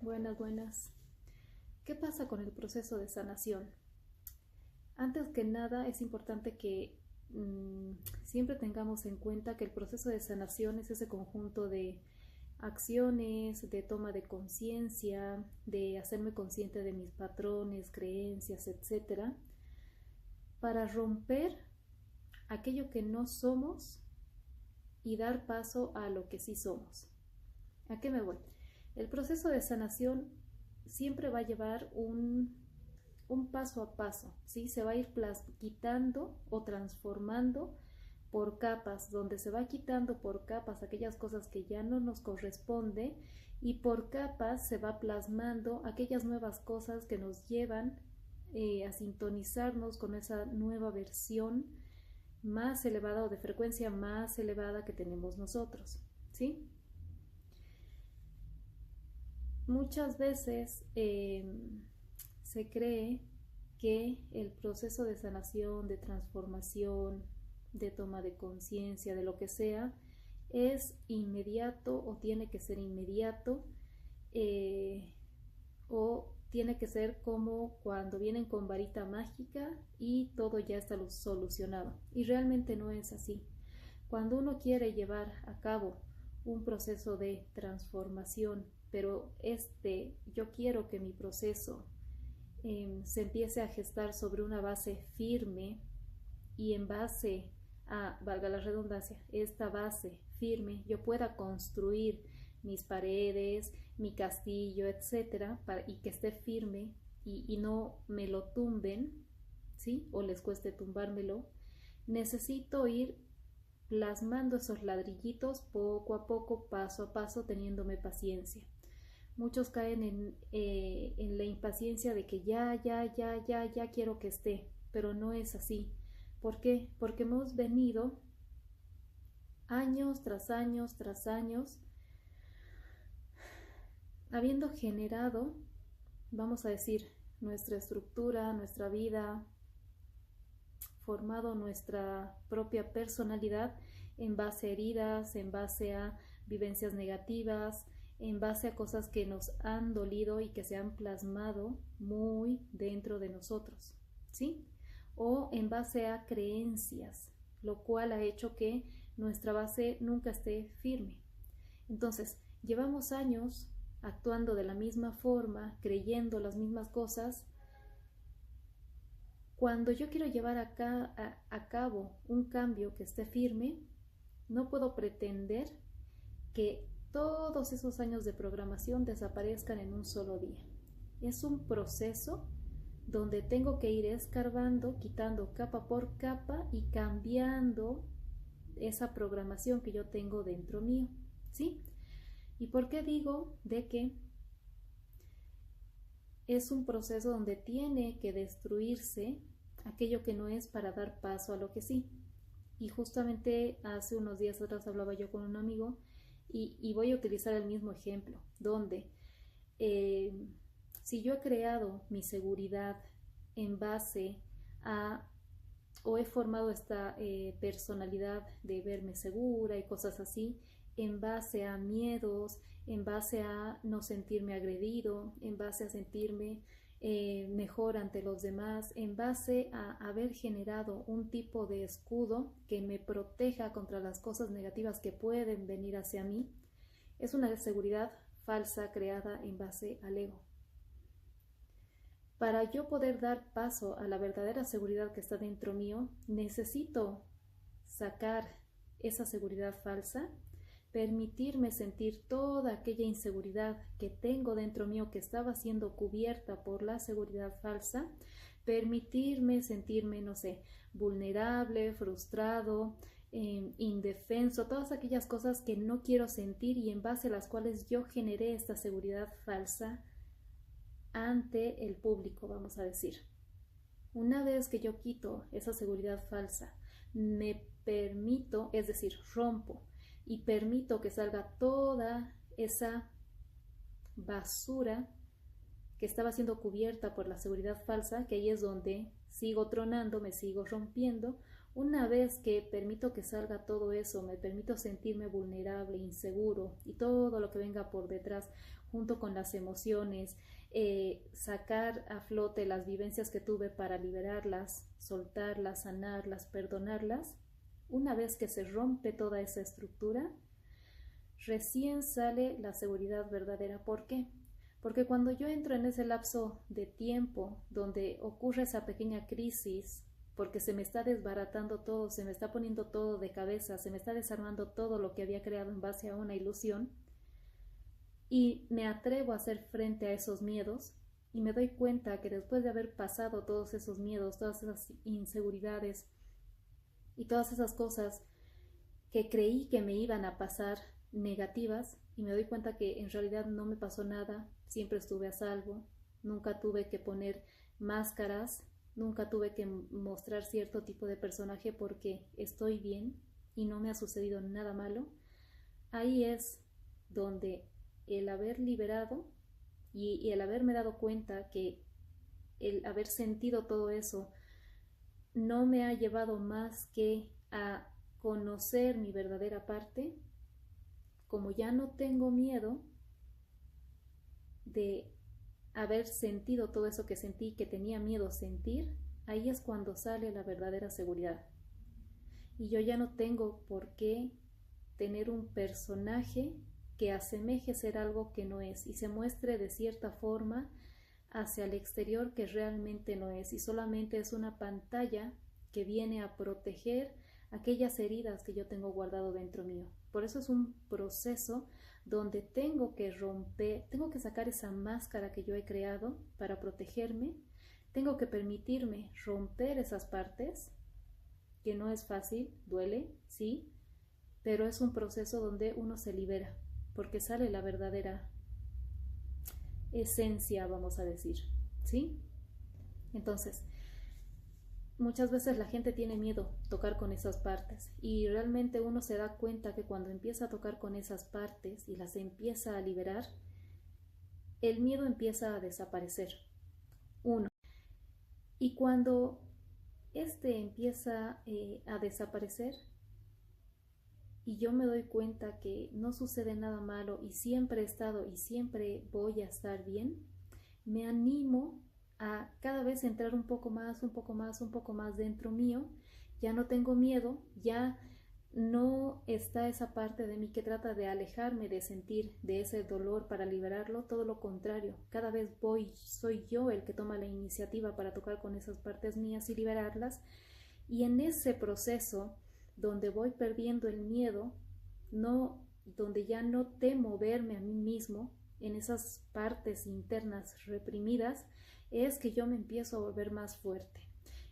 Buenas, buenas. ¿Qué pasa con el proceso de sanación? Antes que nada, es importante que siempre tengamos en cuenta que el proceso de sanación es ese conjunto de acciones, de toma de conciencia, de hacerme consciente de mis patrones, creencias, etcétera, para romper aquello que no somos y dar paso a lo que sí somos. ¿A qué me voy? El proceso de sanación siempre va a llevar un paso a paso, ¿sí? Se va a ir quitando o transformando por capas, donde se va quitando por capas aquellas cosas que ya no nos corresponde y por capas se va plasmando aquellas nuevas cosas que nos llevan a sintonizarnos con esa nueva versión más elevada o de frecuencia más elevada que tenemos nosotros, ¿sí? Muchas veces se cree que el proceso de sanación, de transformación, de toma de conciencia, de lo que sea, es inmediato o tiene que ser inmediato o tiene que ser como cuando vienen con varita mágica y todo ya está solucionado. Y realmente no es así. Cuando uno quiere llevar a cabo un proceso de transformación, pero yo quiero que mi proceso se empiece a gestar sobre una base firme y en base a, valga la redundancia, esta base firme, yo pueda construir mis paredes, mi castillo, etcétera, y que esté firme y no me lo tumben, ¿sí? O les cueste tumbármelo, necesito ir plasmando esos ladrillitos poco a poco, paso a paso, teniéndome paciencia. Muchos caen en la impaciencia de que ya quiero que esté, pero no es así. ¿Por qué? Porque hemos venido años tras años tras años habiendo generado, vamos a decir, nuestra estructura, nuestra vida, formado nuestra propia personalidad en base a heridas, en base a vivencias negativas, en base a cosas que nos han dolido y que se han plasmado muy dentro de nosotros, ¿sí? O en base a creencias, lo cual ha hecho que nuestra base nunca esté firme. Entonces, llevamos años actuando de la misma forma, creyendo las mismas cosas. Cuando yo quiero llevar a cabo un cambio que esté firme, no puedo pretender que todos esos años de programación desaparezcan en un solo día. Es un proceso donde tengo que ir escarbando, quitando capa por capa y cambiando esa programación que yo tengo dentro mío, ¿sí? ¿Y por qué digo de que es un proceso donde tiene que destruirse aquello que no es para dar paso a lo que sí? Y justamente hace unos días atrás hablaba yo con un amigo y voy a utilizar el mismo ejemplo, donde si yo he creado mi seguridad en base a, o he formado esta personalidad de verme segura y cosas así, en base a miedos, en base a no sentirme agredido, en base a sentirme mejor ante los demás, en base a haber generado un tipo de escudo que me proteja contra las cosas negativas que pueden venir hacia mí, es una seguridad falsa creada en base al ego. Para yo poder dar paso a la verdadera seguridad que está dentro mío, necesito sacar esa seguridad falsa, permitirme sentir toda aquella inseguridad que tengo dentro mío que estaba siendo cubierta por la seguridad falsa, permitirme sentirme, no sé, vulnerable, frustrado, indefenso, todas aquellas cosas que no quiero sentir y en base a las cuales yo generé esta seguridad falsa ante el público, vamos a decir. Una vez que yo quito esa seguridad falsa, me permito, es decir, rompo y permito que salga toda esa basura que estaba siendo cubierta por la seguridad falsa, que ahí es donde sigo tronando, me sigo rompiendo, Una vez que permito que salga todo eso, me permito sentirme vulnerable, inseguro y todo lo que venga por detrás, junto con las emociones, sacar a flote las vivencias que tuve para liberarlas, soltarlas, sanarlas, perdonarlas. Una vez que se rompe toda esa estructura, recién sale la seguridad verdadera. ¿Por qué? Porque cuando yo entro en ese lapso de tiempo donde ocurre esa pequeña crisis, porque se me está desbaratando todo, se me está poniendo todo de cabeza, se me está desarmando todo lo que había creado en base a una ilusión, y me atrevo a hacer frente a esos miedos, y me doy cuenta que después de haber pasado todos esos miedos, todas esas inseguridades y todas esas cosas que creí que me iban a pasar negativas, y me doy cuenta que en realidad no me pasó nada, siempre estuve a salvo, nunca tuve que poner máscaras, nunca tuve que mostrar cierto tipo de personaje porque estoy bien y no me ha sucedido nada malo. Ahí es donde el haber liberado y el haberme dado cuenta que el haber sentido todo eso no me ha llevado más que a conocer mi verdadera parte. Como ya no tengo miedo de haber sentido todo eso que sentí, que tenía miedo sentir, ahí es cuando sale la verdadera seguridad. Y yo ya no tengo por qué tener un personaje que asemeje ser algo que no es y se muestre de cierta forma hacia el exterior que realmente no es, y solamente es una pantalla que viene a proteger aquellas heridas que yo tengo guardado dentro mío. Por eso es un proceso donde tengo que romper, tengo que sacar esa máscara que yo he creado para protegerme, tengo que permitirme romper esas partes, que no es fácil, duele, sí, pero es un proceso donde uno se libera, porque sale la verdadera esencia, vamos a decir, ¿sí? Entonces, muchas veces la gente tiene miedo tocar con esas partes, y realmente uno se da cuenta que cuando empieza a tocar con esas partes y las empieza a liberar, el miedo empieza a desaparecer. Uno. Y cuando este empieza a desaparecer y yo me doy cuenta que no sucede nada malo y siempre he estado y siempre voy a estar bien, me animo a cada vez entrar un poco más, un poco más, un poco más dentro mío. Ya no tengo miedo, ya no está esa parte de mí que trata de alejarme de sentir de ese dolor para liberarlo, todo lo contrario, cada vez soy yo el que toma la iniciativa para tocar con esas partes mías y liberarlas, y en ese proceso donde voy perdiendo el miedo, no, donde ya no temo verme a mí mismo en esas partes internas reprimidas, es que yo me empiezo a volver más fuerte,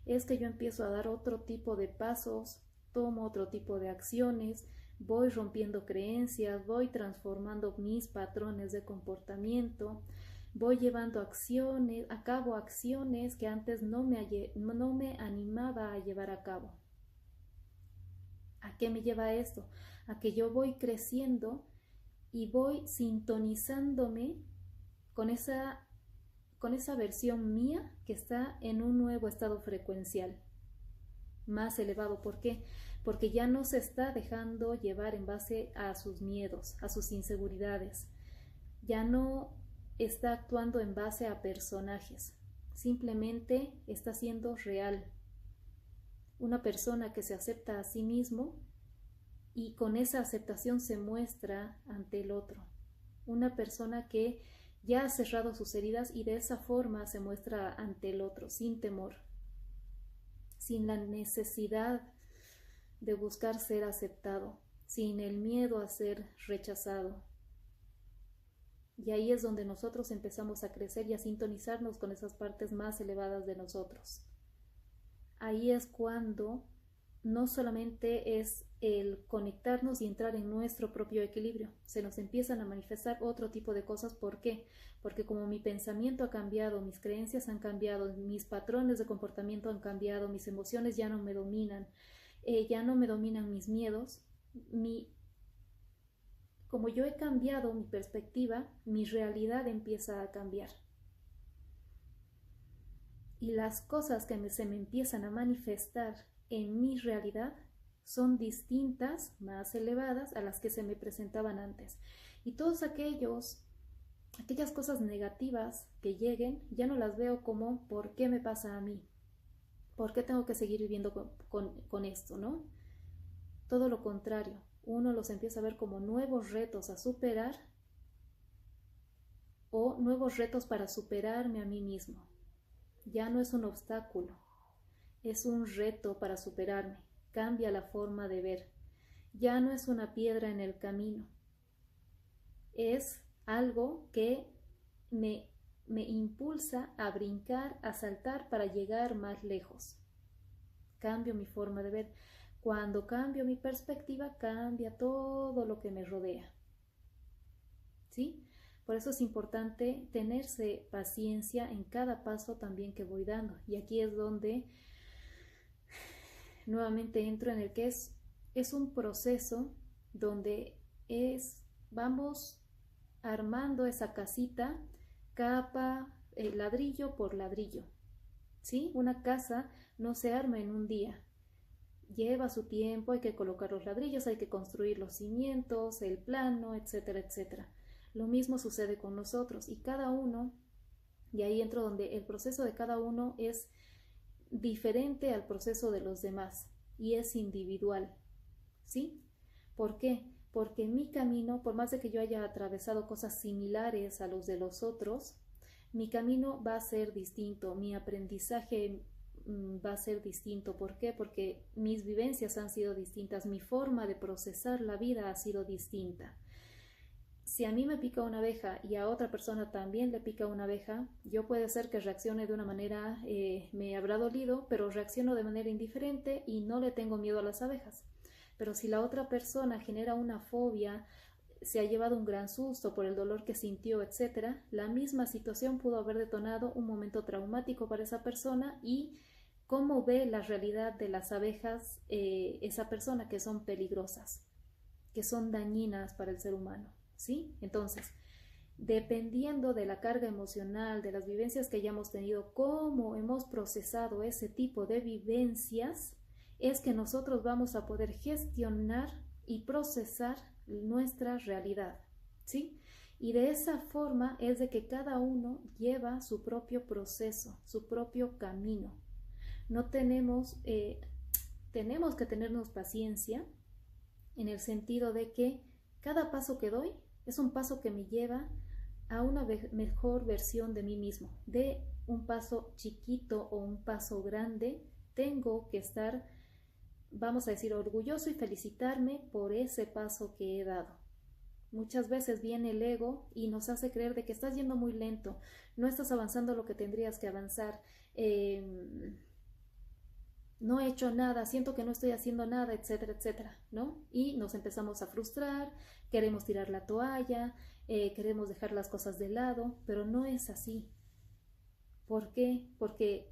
es que yo empiezo a dar otro tipo de pasos, tomo otro tipo de acciones, voy rompiendo creencias, voy transformando mis patrones de comportamiento, voy llevando a cabo acciones que antes no me animaba a llevar a cabo. ¿A qué me lleva esto? A que yo voy creciendo y voy sintonizándome con esa versión mía que está en un nuevo estado frecuencial más elevado. ¿Por qué? Porque ya no se está dejando llevar en base a sus miedos, a sus inseguridades. Ya no está actuando en base a personajes. Simplemente está siendo real. Una persona que se acepta a sí mismo y con esa aceptación se muestra ante el otro. Una persona que ya ha cerrado sus heridas y de esa forma se muestra ante el otro, sin temor, sin la necesidad de buscar ser aceptado, sin el miedo a ser rechazado. Y ahí es donde nosotros empezamos a crecer y a sintonizarnos con esas partes más elevadas de nosotros. Ahí es cuando no solamente es el conectarnos y entrar en nuestro propio equilibrio, se nos empiezan a manifestar otro tipo de cosas. ¿Por qué? Porque como mi pensamiento ha cambiado, mis creencias han cambiado, mis patrones de comportamiento han cambiado, mis emociones ya no me dominan, ya no me dominan mis miedos, como yo he cambiado mi perspectiva, mi realidad empieza a cambiar. Y las cosas que se me empiezan a manifestar en mi realidad son distintas, más elevadas a las que se me presentaban antes. Y todos aquellas cosas negativas que lleguen, ya no las veo como ¿por qué me pasa a mí? ¿Por qué tengo que seguir viviendo con esto, no? Todo lo contrario, uno los empieza a ver como nuevos retos a superar o nuevos retos para superarme a mí mismo. Ya no es un obstáculo, es un reto para superarme. Cambia la forma de ver. Ya no es una piedra en el camino. Es algo que me impulsa a brincar, a saltar para llegar más lejos. Cambio mi forma de ver. Cuando cambio mi perspectiva, cambia todo lo que me rodea. ¿Sí? Por eso es importante tenerse paciencia en cada paso también que voy dando. Y aquí es donde nuevamente entro en el que es un proceso donde vamos armando esa casita capa, ladrillo por ladrillo. ¿Sí? Una casa no se arma en un día. Lleva su tiempo, hay que colocar los ladrillos, hay que construir los cimientos, el plano, etcétera, etcétera. Lo mismo sucede con nosotros y cada uno, y ahí entro donde el proceso de cada uno es diferente al proceso de los demás y es individual. ¿Sí? ¿Por qué? Porque mi camino, por más de que yo haya atravesado cosas similares a los de los otros, mi camino va a ser distinto, mi aprendizaje va a ser distinto. ¿Por qué? Porque mis vivencias han sido distintas, mi forma de procesar la vida ha sido distinta. Si a mí me pica una abeja y a otra persona también le pica una abeja, yo puede ser que reaccione de una manera, me habrá dolido, pero reacciono de manera indiferente y no le tengo miedo a las abejas. Pero si la otra persona genera una fobia, se ha llevado un gran susto por el dolor que sintió, etc., la misma situación pudo haber detonado un momento traumático para esa persona y cómo ve la realidad de las abejas esa persona, que son peligrosas, que son dañinas para el ser humano. ¿Sí? Entonces, dependiendo de la carga emocional, de las vivencias que hayamos tenido, cómo hemos procesado ese tipo de vivencias, es que nosotros vamos a poder gestionar y procesar nuestra realidad, ¿sí? Y de esa forma es de que cada uno lleva su propio proceso, su propio camino. No tenemos que tenernos paciencia en el sentido de que cada paso que doy es un paso que me lleva a una mejor versión de mí mismo. De un paso chiquito o un paso grande, tengo que estar, vamos a decir, orgulloso y felicitarme por ese paso que he dado. Muchas veces viene el ego y nos hace creer de que estás yendo muy lento, no estás avanzando lo que tendrías que avanzar, no he hecho nada, siento que no estoy haciendo nada, etcétera, etcétera, ¿no? Y nos empezamos a frustrar, queremos tirar la toalla, queremos dejar las cosas de lado, pero no es así. ¿Por qué? Porque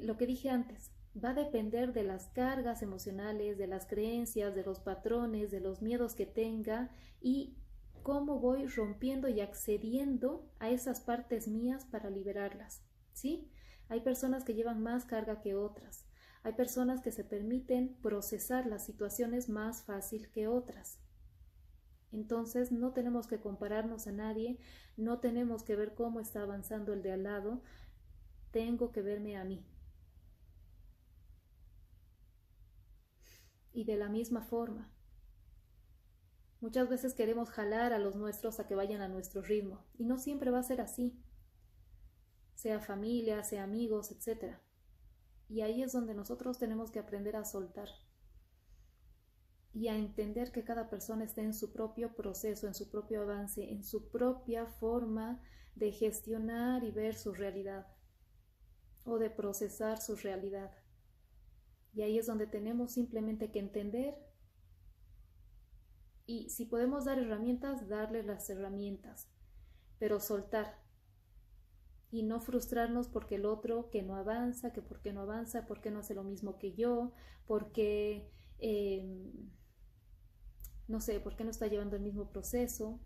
lo que dije antes, va a depender de las cargas emocionales, de las creencias, de los patrones, de los miedos que tenga y cómo voy rompiendo y accediendo a esas partes mías para liberarlas, ¿sí? Hay personas que llevan más carga que otras. Hay personas que se permiten procesar las situaciones más fácil que otras. Entonces no tenemos que compararnos a nadie, no tenemos que ver cómo está avanzando el de al lado, tengo que verme a mí. Y de la misma forma, muchas veces queremos jalar a los nuestros a que vayan a nuestro ritmo, y no siempre va a ser así. Sea familia, sea amigos, etc. Y ahí es donde nosotros tenemos que aprender a soltar y a entender que cada persona está en su propio proceso, en su propio avance, en su propia forma de gestionar y ver su realidad o de procesar su realidad. Y ahí es donde tenemos simplemente que entender y si podemos dar herramientas, darle las herramientas, pero soltar. Y no frustrarnos porque el otro que no avanza, que por qué no avanza, por qué no hace lo mismo que yo, porque, no sé, por qué no está llevando el mismo proceso,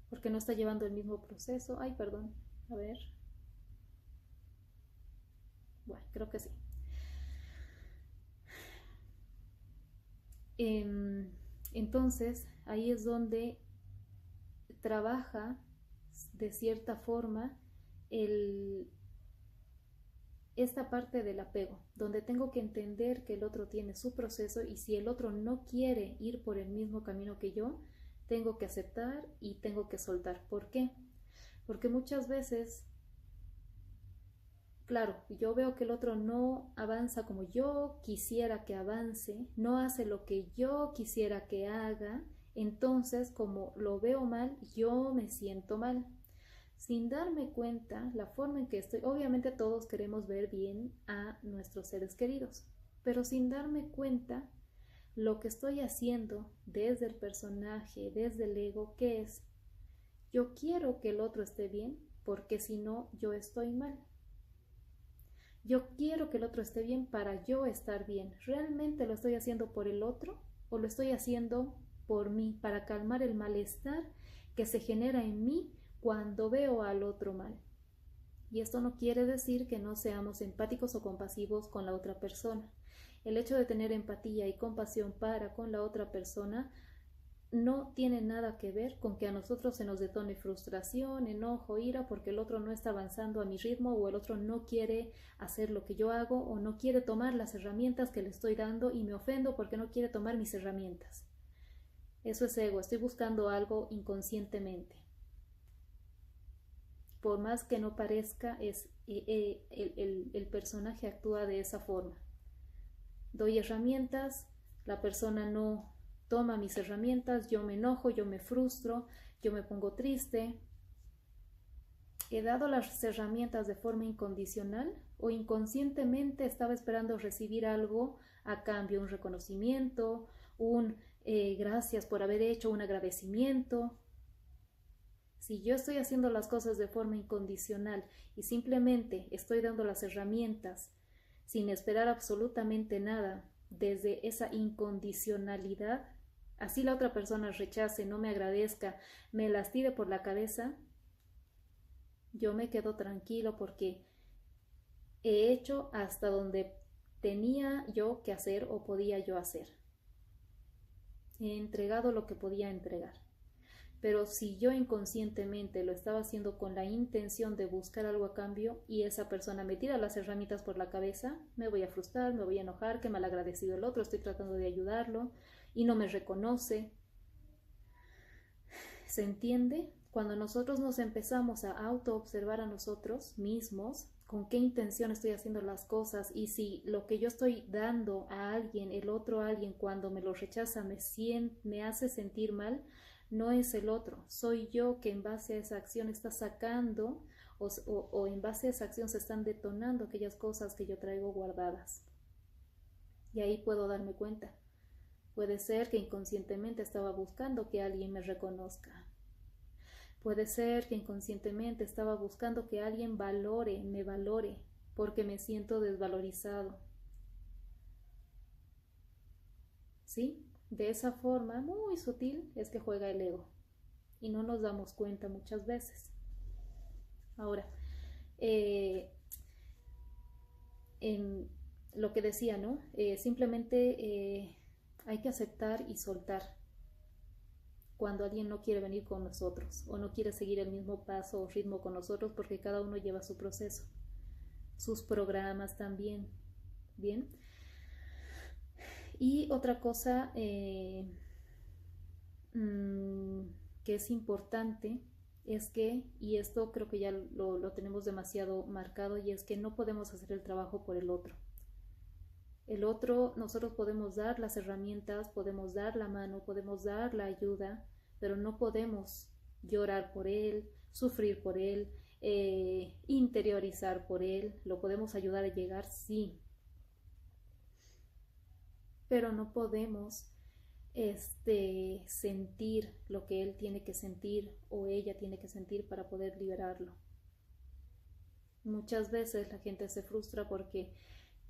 por qué no está llevando el mismo proceso. Ay, perdón, a ver. Bueno, creo que sí. Entonces, ahí es donde trabaja de cierta forma esta parte del apego, donde tengo que entender que el otro tiene su proceso y si el otro no quiere ir por el mismo camino que yo, tengo que aceptar y tengo que soltar. ¿Por qué? Porque muchas veces, claro, yo veo que el otro no avanza como yo quisiera que avance, no hace lo que yo quisiera que haga, entonces como lo veo mal, yo me siento mal. Sin darme cuenta, la forma en que estoy, obviamente todos queremos ver bien a nuestros seres queridos, pero sin darme cuenta, lo que estoy haciendo desde el personaje, desde el ego, ¿qué es? Yo quiero que el otro esté bien, porque si no, yo estoy mal. Yo quiero que el otro esté bien para yo estar bien. ¿Realmente lo estoy haciendo por el otro o lo estoy haciendo por mí, para calmar el malestar que se genera en mí cuando veo al otro mal? Y esto no quiere decir que no seamos empáticos o compasivos con la otra persona. El hecho de tener empatía y compasión para con la otra persona no tiene nada que ver con que a nosotros se nos detone frustración, enojo, ira porque el otro no está avanzando a mi ritmo o el otro no quiere hacer lo que yo hago o no quiere tomar las herramientas que le estoy dando y me ofendo porque no quiere tomar mis herramientas. Eso es ego, estoy buscando algo inconscientemente. Por más que no parezca, el personaje actúa de esa forma. Doy herramientas, la persona no toma mis herramientas, yo me enojo, yo me frustro, yo me pongo triste. He dado las herramientas de forma incondicional o inconscientemente estaba esperando recibir algo a cambio, un reconocimiento, un gracias por haber hecho, un agradecimiento. Si yo estoy haciendo las cosas de forma incondicional y simplemente estoy dando las herramientas sin esperar absolutamente nada desde esa incondicionalidad, así la otra persona rechace, no me agradezca, me las tire por la cabeza, yo me quedo tranquilo porque he hecho hasta donde tenía yo que hacer o podía yo hacer. He entregado lo que podía entregar. Pero si yo inconscientemente lo estaba haciendo con la intención de buscar algo a cambio y esa persona me tira las herramientas por la cabeza, me voy a frustrar, me voy a enojar, que mal agradecido el otro, estoy tratando de ayudarlo y no me reconoce. ¿Se entiende? Cuando nosotros nos empezamos a autoobservar a nosotros mismos, con qué intención estoy haciendo las cosas y si lo que yo estoy dando a alguien, el otro alguien, cuando me lo rechaza me hace sentir mal, no es el otro, soy yo que en base a esa acción está sacando o en base a esa acción se están detonando aquellas cosas que yo traigo guardadas. Y ahí puedo darme cuenta. Puede ser que inconscientemente estaba buscando que alguien me reconozca. Puede ser que inconscientemente estaba buscando que alguien me valore, porque me siento desvalorizado. ¿Sí? De esa forma muy sutil es que juega el ego y no nos damos cuenta muchas veces. Ahora, en lo que decía, ¿no? Simplemente hay que aceptar y soltar cuando alguien no quiere venir con nosotros o no quiere seguir el mismo paso o ritmo con nosotros porque cada uno lleva su proceso, sus programas también. Bien. Y otra cosa que es importante es que, y esto creo que ya lo tenemos demasiado marcado, y es que no podemos hacer el trabajo por el otro. El otro, nosotros podemos dar las herramientas, podemos dar la mano, podemos dar la ayuda, pero no podemos llorar por él, sufrir por él, interiorizar por él. Lo podemos ayudar a llegar, sí, pero no podemos sentir lo que él tiene que sentir o ella tiene que sentir para poder liberarlo. Muchas veces la gente se frustra porque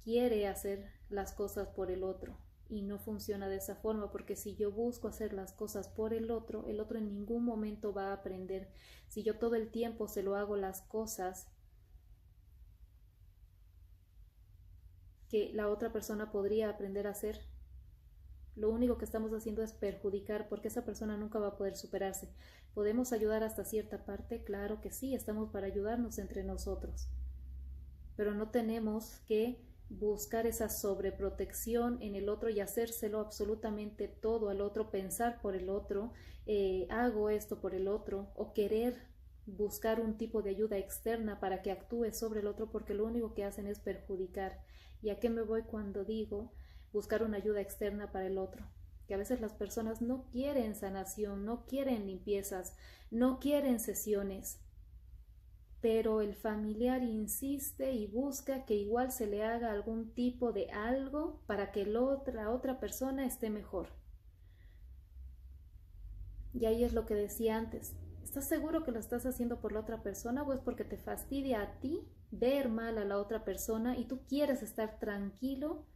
quiere hacer las cosas por el otro y no funciona de esa forma, porque si yo busco hacer las cosas por el otro en ningún momento va a aprender. Si yo todo el tiempo se lo hago las cosas que la otra persona podría aprender a hacer. Lo único que estamos haciendo es perjudicar, porque esa persona nunca va a poder superarse. ¿Podemos ayudar hasta cierta parte? Claro que sí, estamos para ayudarnos entre nosotros. Pero no tenemos que buscar esa sobreprotección en el otro y hacérselo absolutamente todo al otro, pensar por el otro, hago esto por el otro, o querer buscar un tipo de ayuda externa para que actúe sobre el otro, porque lo único que hacen es perjudicar. ¿Y a qué me voy cuando digo buscar una ayuda externa para el otro? Que a veces las personas no quieren sanación, no quieren limpiezas, no quieren sesiones, pero el familiar insiste y busca que igual se le haga algún tipo de algo para que la otra persona esté mejor. Y ahí es lo que decía antes. ¿Estás seguro que lo estás haciendo por la otra persona o es porque te fastidia a ti ver mal a la otra persona y tú quieres estar tranquilo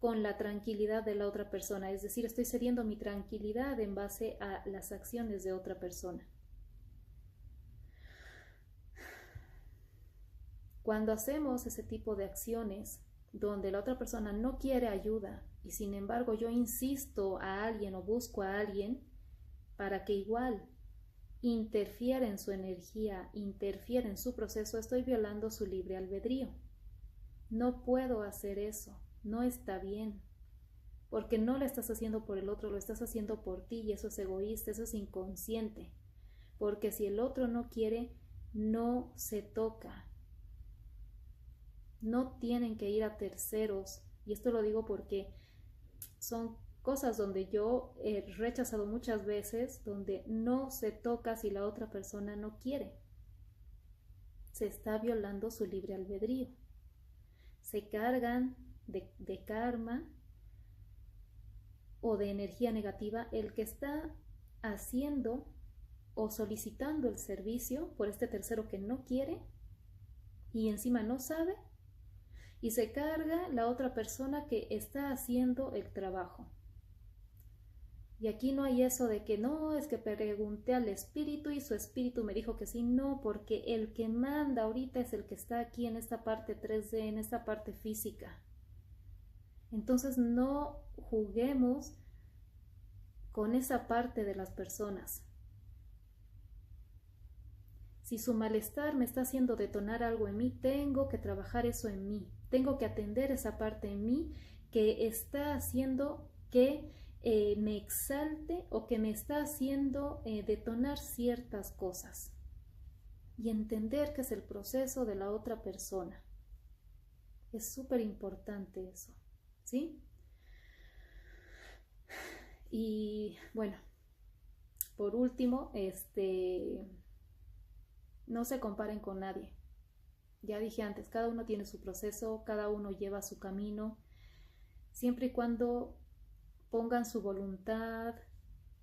con la tranquilidad de la otra persona? Es decir, estoy cediendo mi tranquilidad en base a las acciones de otra persona. Cuando hacemos ese tipo de acciones donde la otra persona no quiere ayuda y sin embargo yo insisto a alguien o busco a alguien para que igual interfiera en su energía, interfiera en su proceso, estoy violando su libre albedrío. No puedo hacer eso, no está bien, porque no lo estás haciendo por el otro, lo estás haciendo por ti y eso es egoísta, eso es inconsciente, porque si el otro no quiere, no se toca. No tienen que ir a terceros, y esto lo digo porque son cosas donde yo he rechazado muchas veces, donde no se toca si la otra persona no quiere. Se está violando su libre albedrío. Se cargan de karma o de energía negativa el que está haciendo o solicitando el servicio por este tercero que no quiere y encima no sabe, y se carga la otra persona que está haciendo el trabajo. Y aquí no hay eso de que no, es que pregunté al espíritu y su espíritu me dijo que sí, no, porque el que manda ahorita es el que está aquí en esta parte 3D, en esta parte física. Entonces no juguemos con esa parte de las personas. Si su malestar me está haciendo detonar algo en mí, tengo que trabajar eso en mí. Tengo que atender esa parte en mí que está haciendo que me exalte o que me está haciendo detonar ciertas cosas. Y entender que es el proceso de la otra persona. Es súper importante eso, ¿sí? Y bueno, por último, no se comparen con nadie. Ya dije antes, cada uno tiene su proceso, cada uno lleva su camino, siempre y cuando pongan su voluntad,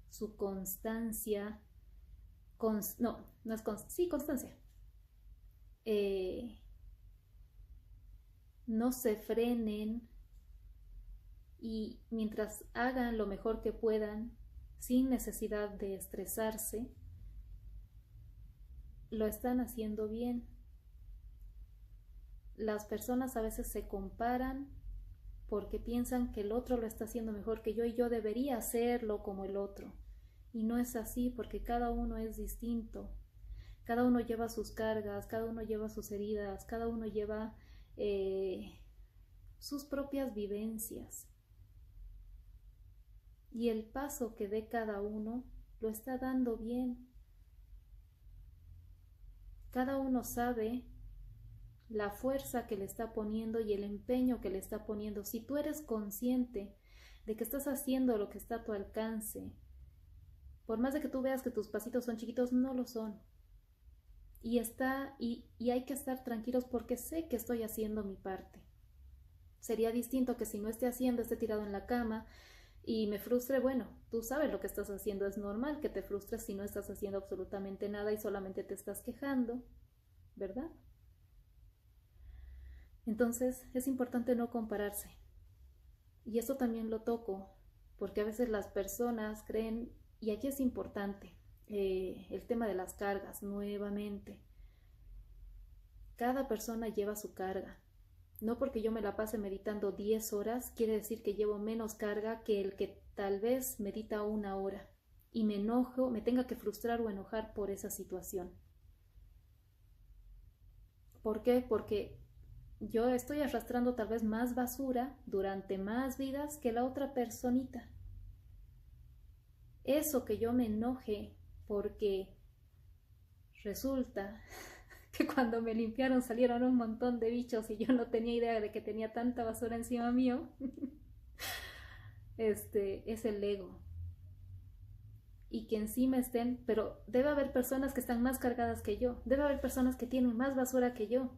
su constancia, constancia. No se frenen y mientras hagan lo mejor que puedan, sin necesidad de estresarse, lo están haciendo bien. Las personas a veces se comparan porque piensan que el otro lo está haciendo mejor que yo y yo debería hacerlo como el otro. Y no es así, porque cada uno es distinto. Cada uno lleva sus cargas, cada uno lleva sus heridas, cada uno lleva sus propias vivencias. Y el paso que dé cada uno lo está dando bien. Cada uno sabe la fuerza que le está poniendo y el empeño que le está poniendo. Si tú eres consciente de que estás haciendo lo que está a tu alcance, por más de que tú veas que tus pasitos son chiquitos, no lo son. Y hay que estar tranquilos porque sé que estoy haciendo mi parte. Sería distinto que si no esté haciendo, esté tirado en la cama y me frustre. Bueno, tú sabes lo que estás haciendo, es normal que te frustres si no estás haciendo absolutamente nada y solamente te estás quejando, ¿verdad? Entonces es importante no compararse. Y esto también lo toco, porque a veces las personas creen, y aquí es importante, el tema de las cargas, nuevamente. Cada persona lleva su carga. No porque yo me la pase meditando 10 horas, quiere decir que llevo menos carga que el que tal vez medita 1 hora y me enojo, me tenga que frustrar o enojar por esa situación. ¿Por qué? Porque yo estoy arrastrando tal vez más basura durante más vidas que la otra personita. Eso que yo me enoje porque resulta que cuando me limpiaron salieron un montón de bichos y yo no tenía idea de que tenía tanta basura encima mío, es el ego. Y que encima estén, pero debe haber personas que están más cargadas que yo, debe haber personas que tienen más basura que yo.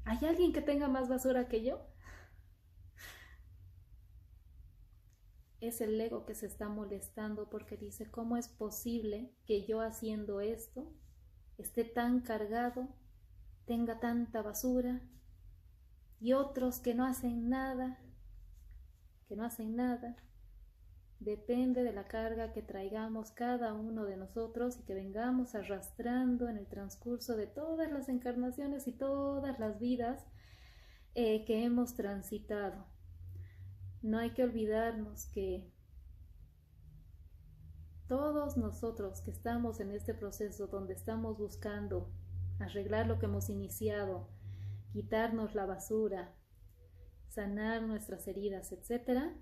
¿Hay alguien que tenga más basura que yo? Es el ego que se está molestando porque dice, ¿cómo es posible que yo haciendo esto esté tan cargado, tenga tanta basura y otros que no hacen nada, que no hacen nada? Depende de la carga que traigamos cada uno de nosotros y que vengamos arrastrando en el transcurso de todas las encarnaciones y todas las vidas que hemos transitado. No hay que olvidarnos que todos nosotros que estamos en este proceso donde estamos buscando arreglar lo que hemos iniciado, quitarnos la basura, sanar nuestras heridas, etc.,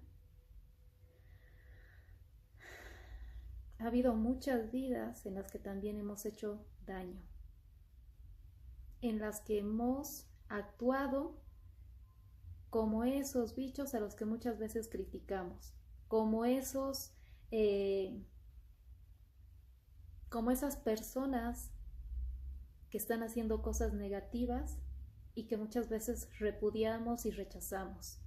ha habido muchas vidas en las que también hemos hecho daño, en las que hemos actuado como esos bichos a los que muchas veces criticamos, como esas personas que están haciendo cosas negativas y que muchas veces repudiamos y rechazamos.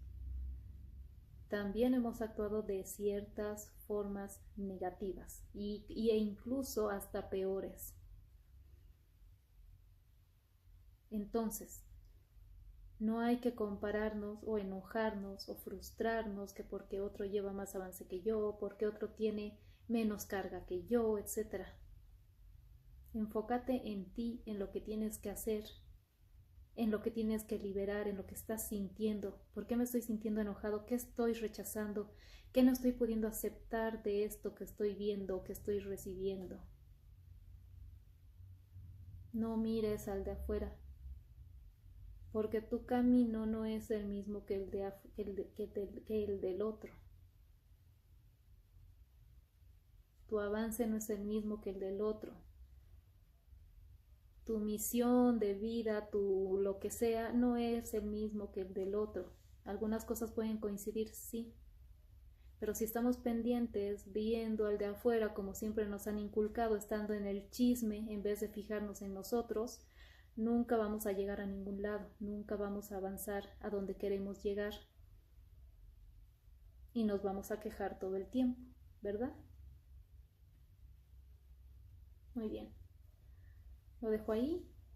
También hemos actuado de ciertas formas negativas e incluso hasta peores. Entonces, no hay que compararnos o enojarnos o frustrarnos que porque otro lleva más avance que yo, porque otro tiene menos carga que yo, etc. Enfócate en ti, en lo que tienes que hacer, en lo que tienes que liberar, en lo que estás sintiendo. ¿Por qué me estoy sintiendo enojado? ¿Qué estoy rechazando? ¿Qué no estoy pudiendo aceptar de esto que estoy viendo, que estoy recibiendo? No mires al de afuera, porque tu camino no es el mismo que el del otro. Tu avance no es el mismo que el del otro. Tu misión de vida, tu lo que sea, no es el mismo que el del otro. Algunas cosas pueden coincidir, sí, pero si estamos pendientes viendo al de afuera como siempre nos han inculcado, estando en el chisme en vez de fijarnos en nosotros, nunca vamos a llegar a ningún lado, nunca vamos a avanzar a donde queremos llegar y nos vamos a quejar todo el tiempo, ¿verdad? Muy bien, lo dejo ahí.